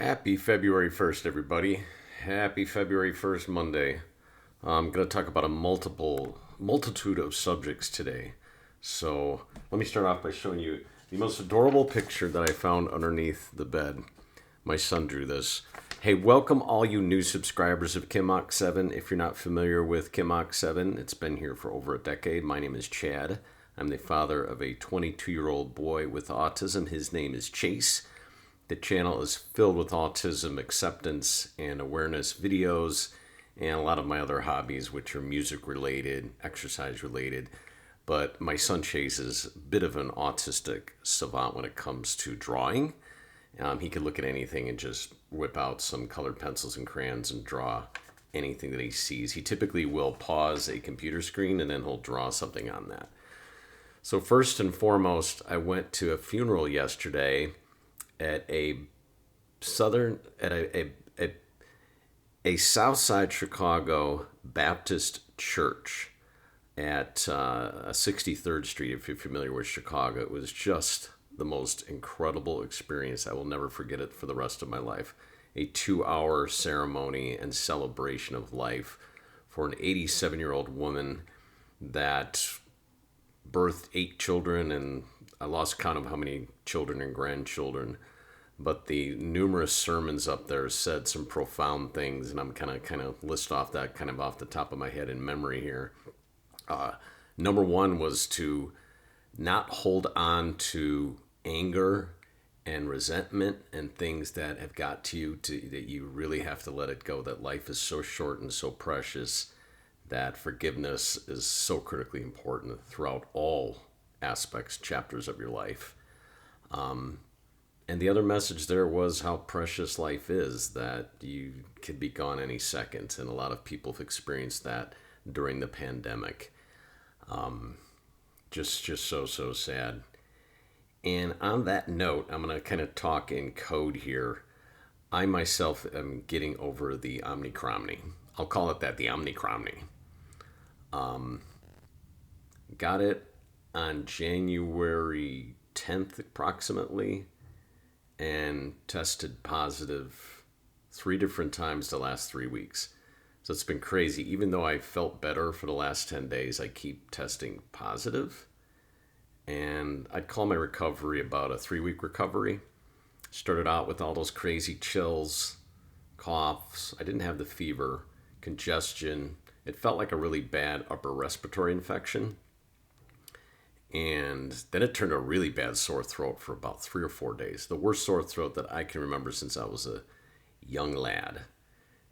Happy February 1st, everybody. Happy February 1st, Monday. I'm going to talk about a multitude of subjects today. So let me start off by showing you the most adorable picture that I found underneath the bed. My son drew this. Hey, welcome all you new subscribers of KimOx7. If you're not familiar with KimOx7, it's been here for over a decade. My name is Chad. I'm the father of a 22-year-old boy with autism. His name is Chase. The channel is filled with autism acceptance and awareness videos and a lot of my other hobbies, which are music related, exercise related. But my son Chase is a bit of an autistic savant when it comes to drawing. He could look at anything and just whip out some colored pencils and crayons and draw anything that he sees. He typically will pause a computer screen and then he'll draw something on that. So first and foremost, I went to a funeral yesterday at a South Side Chicago Baptist church at 63rd Street. If you're familiar with Chicago, it was just the most incredible experience. I will never forget it for the rest of my life. A 2-hour ceremony and celebration of life for an 87-year-old woman that birthed 8 children, and I lost count of how many children and grandchildren. But the numerous sermons up there said some profound things, and I'm kind of list off that kind of off the top of my head in memory here. Number one was to not hold on to anger and resentment and things that have got to you, that you really have to let it go, that life is so short and so precious, that forgiveness is so critically important throughout all aspects, chapters of your life. And the other message there was how precious life is, that you could be gone any second. And a lot of people have experienced that during the pandemic. Just so sad. And on that note, I'm going to kind of talk in code here. I myself am getting over the OM-NEE-KROM. I'll call it that, the OM-NEE-KROM. Got it on January 10th approximately, and tested positive 3 different times the last 3 weeks. So it's been crazy. Even though I felt better for the last 10 days, I keep testing positive. And I'd call my recovery about a 3-week recovery. Started out with all those crazy chills, coughs. I didn't have the fever, congestion. It felt like a really bad upper respiratory infection. And then it turned to a really bad sore throat for about 3 or 4 days. The worst sore throat that I can remember since I was a young lad.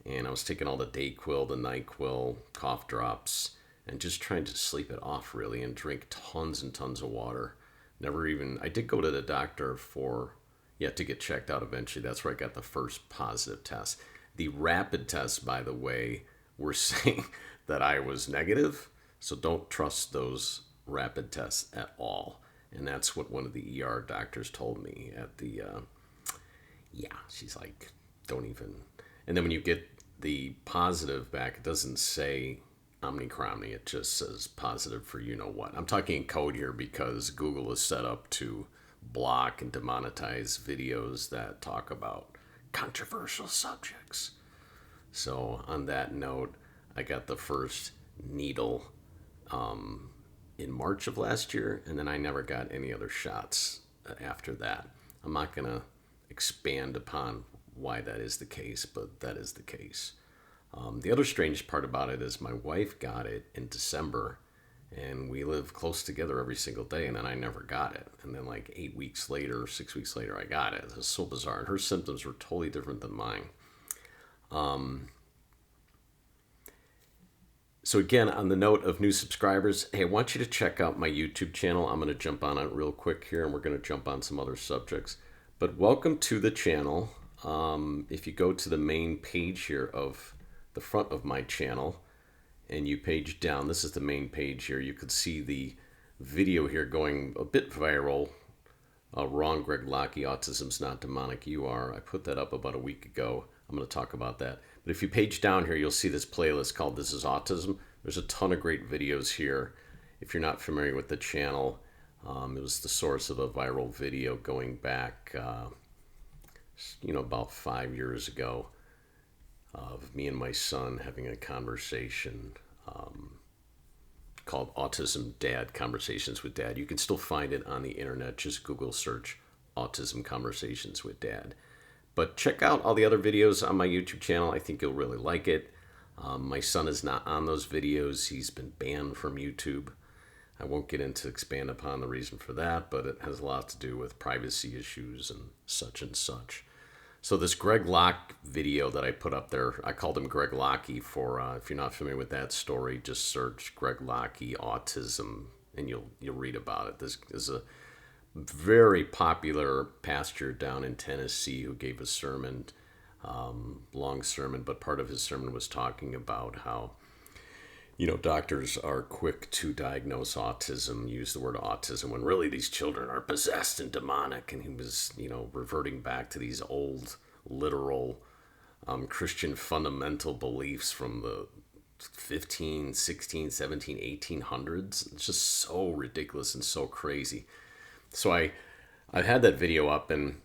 And I was taking all the Dayquil, the NyQuil, cough drops, and just trying to sleep it off really, and drink tons and tons of water. I did go to the doctor to get checked out eventually. That's where I got the first positive test. The rapid tests, by the way, were saying that I was negative. So don't trust those rapid tests at all. And that's what one of the ER doctors told me at the she's like, don't even. And then when you get the positive back, it doesn't say OM-NEE-KROM, it just says positive for you know what. I'm talking in code here because Google is set up to block and demonetize videos that talk about controversial subjects. So on that note, I got the first needle in March of last year, and then I never got any other shots after that. I'm not going to expand upon why that is the case, but that is the case. The other strange part about it is my wife got it in December, and we live close together every single day, and then I never got it. And then like 8 weeks later, 6 weeks later, I got it. It was so bizarre, and her symptoms were totally different than mine. So again, on the note of new subscribers, hey, I want you to check out my YouTube channel. I'm going to jump on it real quick here, and we're going to jump on some other subjects. But welcome to the channel. If you go to the main page here of the front of my channel, and you page down, this is the main page here. You could see the video here going a bit viral. Wrong, Greg Lockey, Autism's Not Demonic, You Are. I put that up about a week ago. I'm going to talk about that. But if you page down here, you'll see this playlist called This is Autism. There's a ton of great videos here. If you're not familiar with the channel, it was the source of a viral video going back about 5 years ago, of me and my son having a conversation called Autism Dad Conversations with Dad. You can still find it on the internet. Just Google search Autism Conversations with Dad. But check out all the other videos on my YouTube channel. I think you'll really like it. My son is not on those videos. He's been banned from YouTube. I won't get into expand upon the reason for that, but it has a lot to do with privacy issues and such and such. So this Greg Locke video that I put up there, I called him Greg Locke for, if you're not familiar with that story, just search Greg Locke autism and you'll read about it. This is a very popular pastor down in Tennessee who gave a sermon, long sermon, but part of his sermon was talking about how, doctors are quick to diagnose autism, use the word autism, when really these children are possessed and demonic. And he was, reverting back to these old, literal Christian fundamental beliefs from the 15, 16, 17, 1800s. It's just so ridiculous and so crazy. So I had that video up, and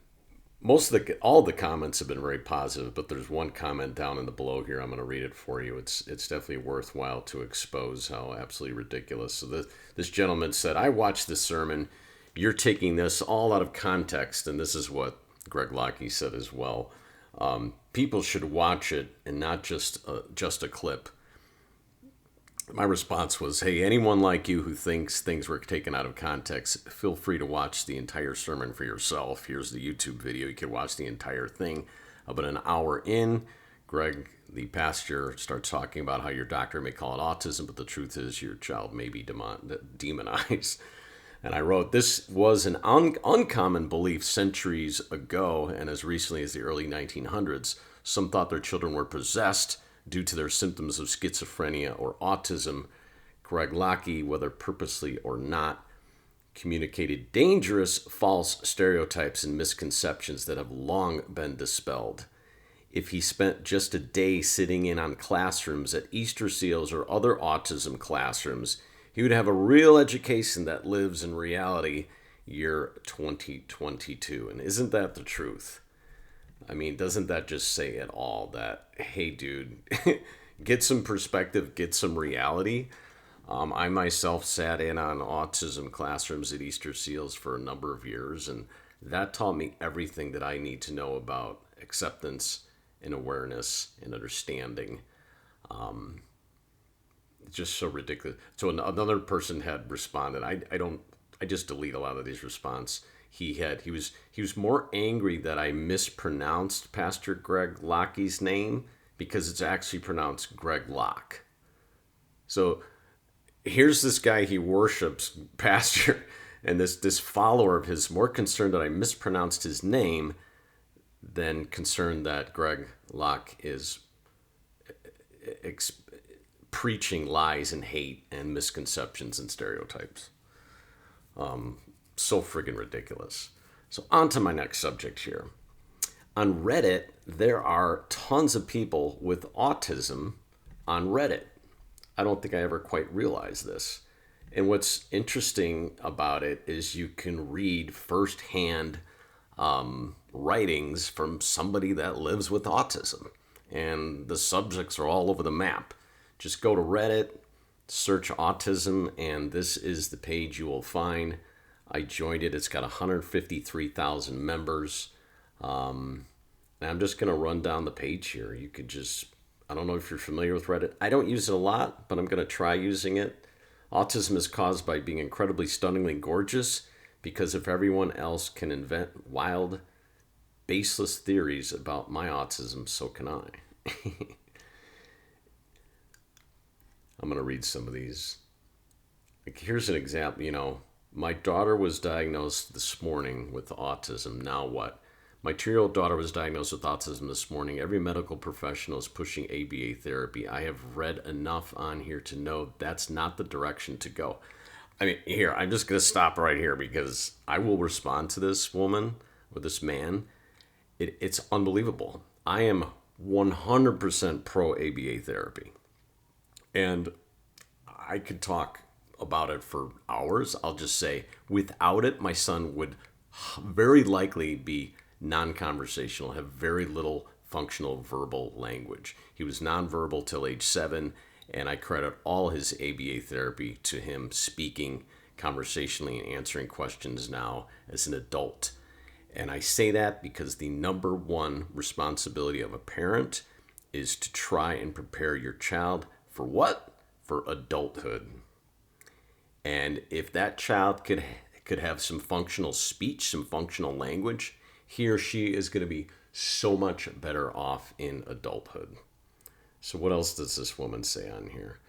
all the comments have been very positive, but there's one comment down in the below here. I'm going to read it for you. It's definitely worthwhile to expose how absolutely ridiculous. So this gentleman said, "I watched this sermon. You're taking this all out of context," and this is what Greg Locke said as well. People should watch it and not just a clip. My response was, "Hey, anyone like you who thinks things were taken out of context, feel free to watch the entire sermon for yourself. Here's the YouTube video. You can watch the entire thing." About an hour in, Greg, the pastor, starts talking about how your doctor may call it autism, but the truth is your child may be demonized. And I wrote, "This was an uncommon belief centuries ago, and as recently as the early 1900s, some thought their children were possessed due to their symptoms of schizophrenia or autism. Greg Locke, whether purposely or not, communicated dangerous false stereotypes and misconceptions that have long been dispelled. If he spent just a day sitting in on classrooms at Easter Seals or other autism classrooms, he would have a real education that lives in reality year 2022. And isn't that the truth? I mean, doesn't that just say it all that, hey, dude, get some perspective, get some reality? I myself sat in on autism classrooms at Easter Seals for a number of years, and that taught me everything that I need to know about acceptance and awareness and understanding. It's just so ridiculous. So another person had responded. I just delete a lot of these responses. He was more angry that I mispronounced Pastor Greg Locke's name because it's actually pronounced Greg Locke. So here's this guy he worships, pastor, and this follower of his more concerned that I mispronounced his name than concerned that Greg Locke is preaching lies and hate and misconceptions and stereotypes. So friggin' ridiculous. So on to my next subject here. On Reddit, there are tons of people with autism on Reddit. I don't think I ever quite realized this. And what's interesting about it is you can read firsthand writings from somebody that lives with autism. And the subjects are all over the map. Just go to Reddit, search autism, and this is the page you will find. I joined it. It's got 153,000 members. And I'm just going to run down the page here. You could just, I don't know if you're familiar with Reddit. I don't use it a lot, but I'm going to try using it. Autism is caused by being incredibly stunningly gorgeous because if everyone else can invent wild, baseless theories about my autism, so can I. I'm going to read some of these. Like, here's an example, my daughter was diagnosed this morning with autism. Now what? My 2-year-old daughter was diagnosed with autism this morning. Every medical professional is pushing ABA therapy. I have read enough on here to know that's not the direction to go. I mean, here, I'm just going to stop right here because I will respond to this woman or this man. It's unbelievable. I am 100% pro ABA therapy. And I could talk about it for hours. I'll just say, without it, my son would very likely be non-conversational, have very little functional verbal language. He was nonverbal till age 7, and I credit all his ABA therapy to him speaking conversationally and answering questions now as an adult. And I say that because the number one responsibility of a parent is to try and prepare your child for what? For adulthood. And if that child could have some functional speech, some functional language, he or she is going to be so much better off in adulthood. So what else does this woman say on here?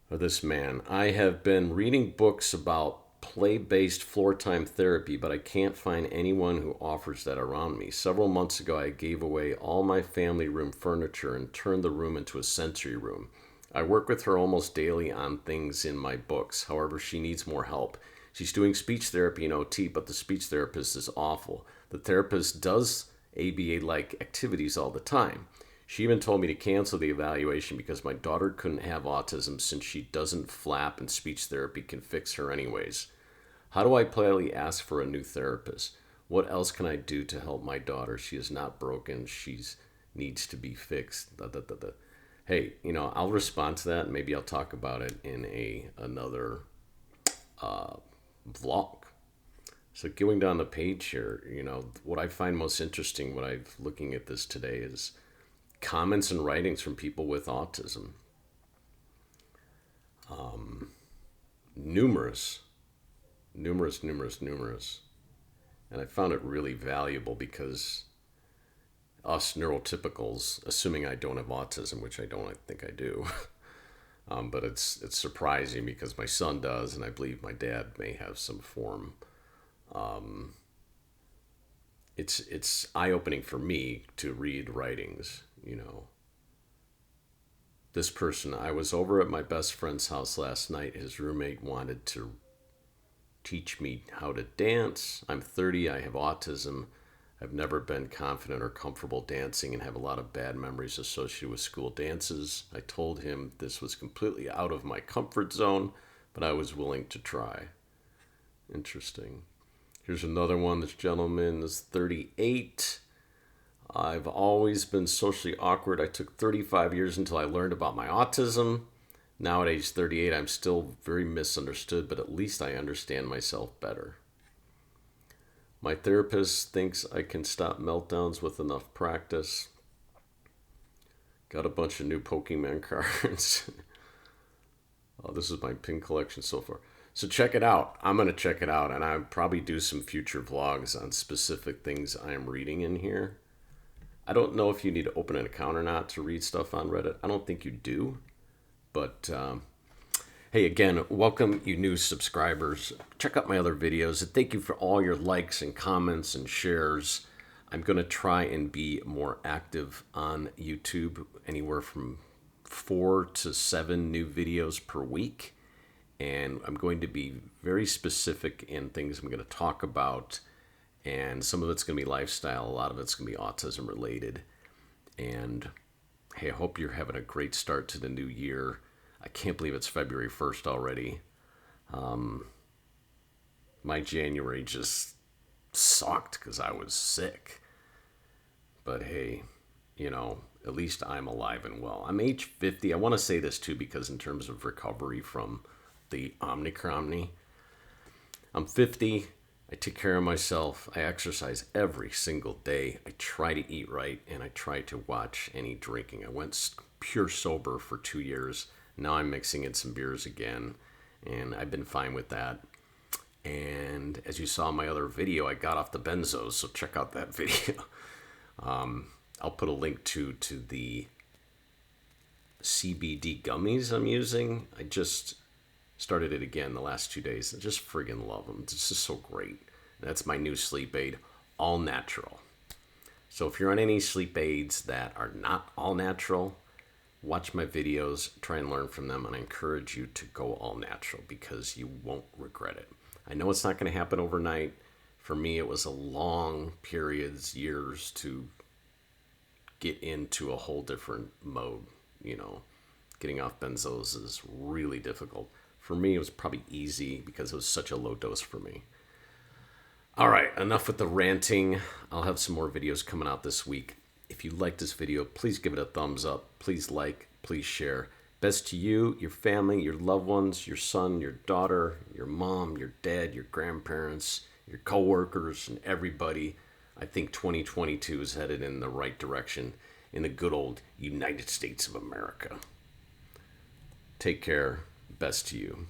Or this man? I have been reading books about play-based floor time therapy, but I can't find anyone who offers that around me. Several months ago, I gave away all my family room furniture and turned the room into a sensory room. I work with her almost daily on things in my books. However, she needs more help. She's doing speech therapy and OT, but the speech therapist is awful. The therapist does ABA-like activities all the time. She even told me to cancel the evaluation because my daughter couldn't have autism since she doesn't flap and speech therapy can fix her anyways. How do I politely ask for a new therapist? What else can I do to help my daughter? She is not broken. She needs to be fixed. Da, da, da, da. Hey, I'll respond to that. Maybe I'll talk about it in another vlog. So going down the page here, what I find most interesting when I'm looking at this today is comments and writings from people with autism. Numerous. And I found it really valuable because us neurotypicals, assuming I don't have autism, which I don't, I think I do, but it's surprising because my son does, and I believe my dad may have some form. It's eye-opening for me to read writings, This person, I was over at my best friend's house last night. His roommate wanted to teach me how to dance. I'm 30, I have autism. I've never been confident or comfortable dancing and have a lot of bad memories associated with school dances. I told him this was completely out of my comfort zone, but I was willing to try. Interesting. Here's another one. This gentleman is 38. I've always been socially awkward. I took 35 years until I learned about my autism. Now at age 38, I'm still very misunderstood, but at least I understand myself better. My therapist thinks I can stop meltdowns with enough practice. Got a bunch of new Pokemon cards. Oh, this is my pin collection so far. So check it out. I'm going to check it out, and I'll probably do some future vlogs on specific things I'm reading in here. I don't know if you need to open an account or not to read stuff on Reddit. I don't think you do. But hey, again, welcome you new subscribers. Check out my other videos. And thank you for all your likes and comments and shares. I'm going to try and be more active on YouTube, anywhere from 4 to 7 new videos per week. And I'm going to be very specific in things I'm going to talk about. And some of it's going to be lifestyle. A lot of it's going to be autism related. And hey, I hope you're having a great start to the new year. I can't believe it's February 1st already. My January just sucked because I was sick. But hey, at least I'm alive and well. I'm age 50. I want to say this too because in terms of recovery from the OM-NEE-KROM, I'm 50. I take care of myself. I exercise every single day. I try to eat right, and I try to watch any drinking. I went pure sober for 2 years. Now I'm mixing in some beers again, and I've been fine with that. And as you saw in my other video, I got off the benzos, so check out that video. I'll put a link to the CBD gummies I'm using. I just started it again the last 2 days. I just friggin' love them. This is so great. That's my new sleep aid, all natural. So if you're on any sleep aids that are not all natural, watch my videos, try and learn from them, and I encourage you to go all natural because you won't regret it. I know it's not going to happen overnight. For me, it was a long periods, years to get into a whole different mode. Getting off benzos is really difficult. For me, it was probably easy because it was such a low dose for me. All right, enough with the ranting. I'll have some more videos coming out this week. If you like this video, please give it a thumbs up. Please like, please share. Best to you, your family, your loved ones, your son, your daughter, your mom, your dad, your grandparents, your coworkers, and everybody. I think 2022 is headed in the right direction in the good old United States of America. Take care. Best to you.